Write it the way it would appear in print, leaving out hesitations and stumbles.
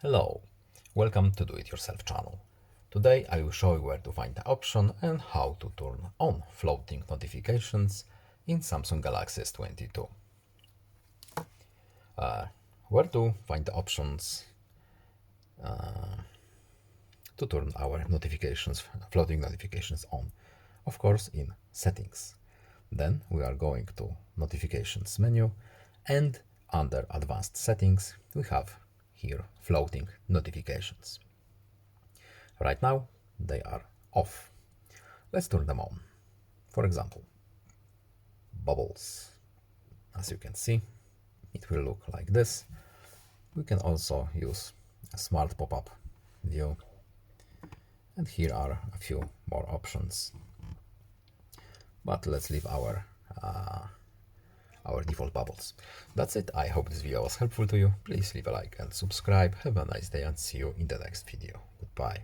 Hello, welcome to Do It Yourself channel. Today I will show you where to find the option and how to turn on floating notifications in Samsung Galaxy S22. Where to find the options to turn our notifications, floating notifications on? Of course, in settings. Then we are going to notifications menu, and under advanced settings we have here floating notifications. Right now they are off. Let's turn them on. For example, bubbles. As you can see, it will look like this. We can also use a smart pop-up view, and here are a few more options, but let's leave our default bubbles. That's it. I hope this video was helpful to you. Please leave a like and subscribe. Have a nice day and see you in the next video. Goodbye.